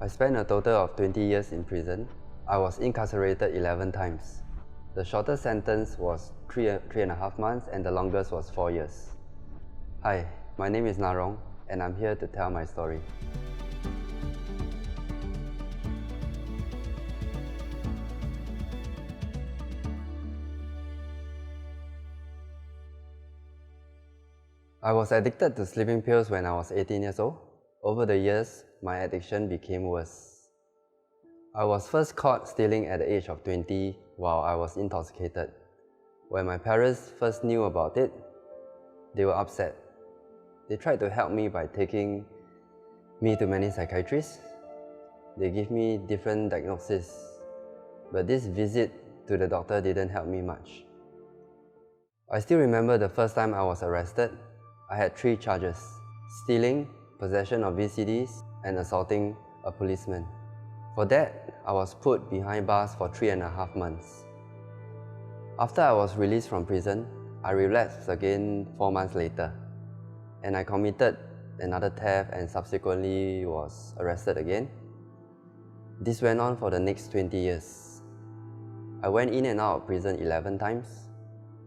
I spent a total of 20 years in prison. I was incarcerated 11 times. The shortest sentence was 3.5 months and the longest was 4 years. Hi, my name is Narong and I'm here to tell my story. I was addicted to sleeping pills when I was 18 years old. Over the years, my addiction became worse. I was first caught stealing at the age of 20 while I was intoxicated. When my parents first knew about it, they were upset. They tried to help me by taking me to many psychiatrists. They gave me different diagnoses, but this visit to the doctor didn't help me much. I still remember the first time I was arrested. I had 3 charges: stealing, possession of VCDs, and assaulting a policeman. For that, I was put behind bars for 3.5 months. After I was released from prison, I relapsed again 4 months later, and I committed another theft and subsequently was arrested again. This went on for the next 20 years. I went in and out of prison 11 times,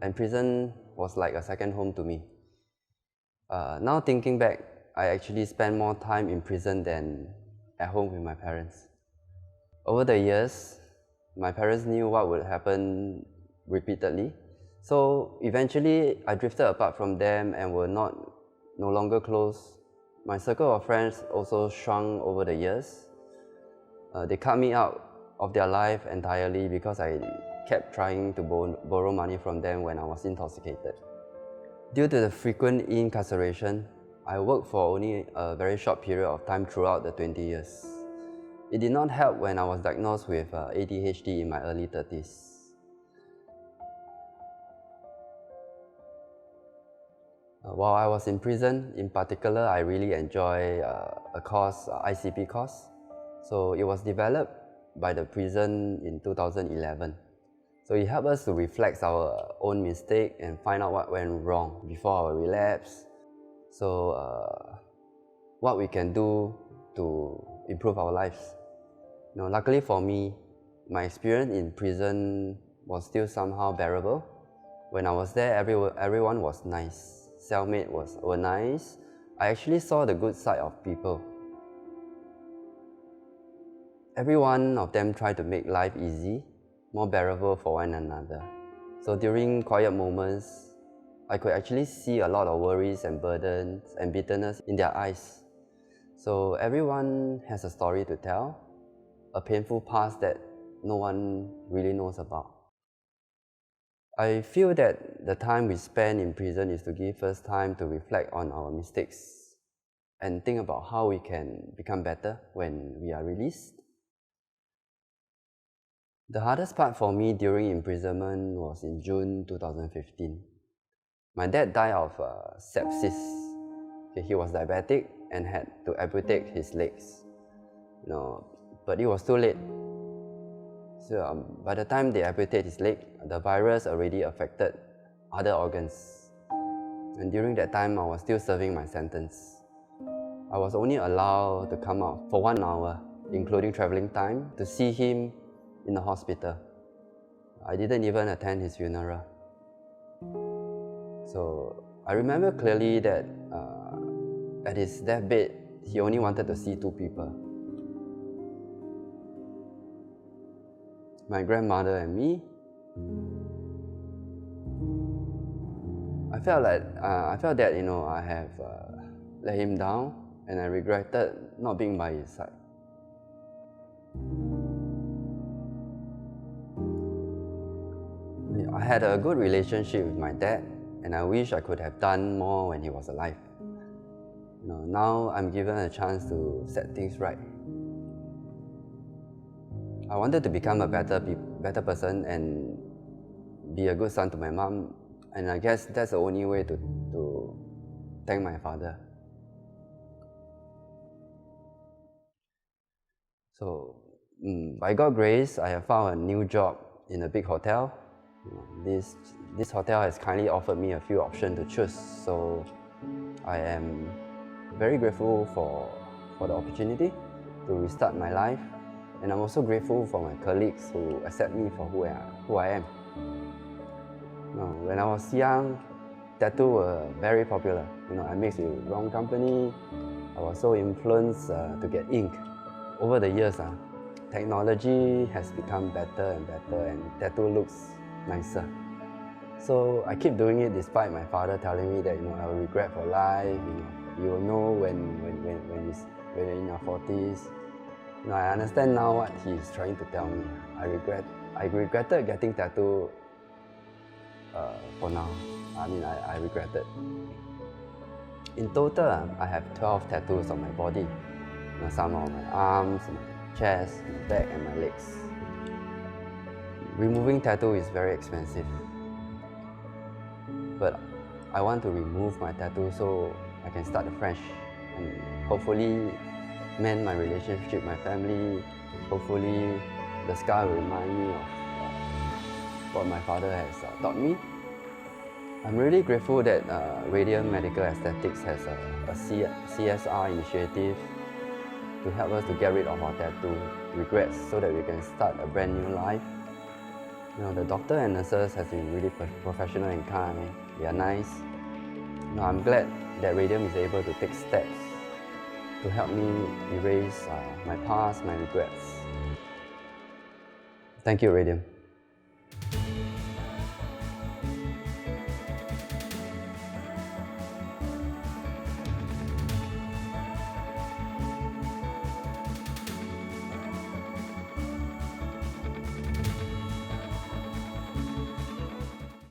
and prison was like a second home to me. Now thinking back, I actually spent more time in prison than at home with my parents. Over the years, my parents knew what would happen repeatedly, so eventually I drifted apart from them and were no longer close. My circle of friends also shrunk over the years. They cut me out of their life entirely because I kept trying to borrow money from them when I was intoxicated. Due to the frequent incarceration, I worked for only a very short period of time throughout the 20 years. It did not help when I was diagnosed with ADHD in my early 30s. While I was in prison, in particular, I really enjoyed a course, ICP course. So it was developed by the prison in 2011. So it helped us to reflect our own mistake and find out what went wrong before our relapse. So what we can do to improve our lives. Luckily for me, my experience in prison was still somehow bearable. When I was there, everyone was nice. Cellmates were nice. I actually saw the good side of people. Every one of them tried to make life easy, more bearable for one another. So during quiet moments, I could actually see a lot of worries and burdens and bitterness in their eyes. So everyone has a story to tell, a painful past that no one really knows about. I feel that the time we spend in prison is to give us time to reflect on our mistakes and think about how we can become better when we are released. The hardest part for me during imprisonment was in June 2015. My dad died of sepsis. He was diabetic and had to amputate his legs. But it was too late. So by the time they amputated his leg, the virus already affected other organs. And during that time, I was still serving my sentence. I was only allowed to come out for 1 hour, including traveling time, to see him in the hospital. I didn't even attend his funeral. So I remember clearly that at his deathbed, he only wanted to see 2 people. My grandmother and me. I felt that I have let him down, and I regretted not being by his side. I had a good relationship with my dad, and I wish I could have done more when he was alive. Now I'm given a chance to set things right. I wanted to become a better person and be a good son to my mom, and I guess that's the only way to thank my father. So by God's grace, I have found a new job in a big hotel. This hotel has kindly offered me a few options to choose, so I am very grateful for the opportunity. to restart my life. And I'm also grateful for my colleagues who accept me for who I am. When I was young, tattoos were very popular. I mixed with wrong company. I was so influenced to get ink. Over the years, technology has become better and better, and tattoo looks nicer. So I keep doing it despite my father telling me that I will regret for life. You will know when you're in your 40s. I understand now what he's trying to tell me. I regretted getting tattoo for now. I regretted. In total, I have 12 tattoos on my body. Some on my arms, my chest, my back, and my legs. Removing tattoo is very expensive. But I want to remove my tattoo so I can start afresh and hopefully mend my relationship with my family. Hopefully the scar will remind me of what my father has taught me. I'm really grateful that Radium Medical Aesthetics has a CSR initiative to help us to get rid of our tattoo regrets so that we can start a brand new life. The doctor and nurses have been really professional and kind. They are nice. I'm glad that Radium is able to take steps to help me erase my past, my regrets. Thank you, Radium.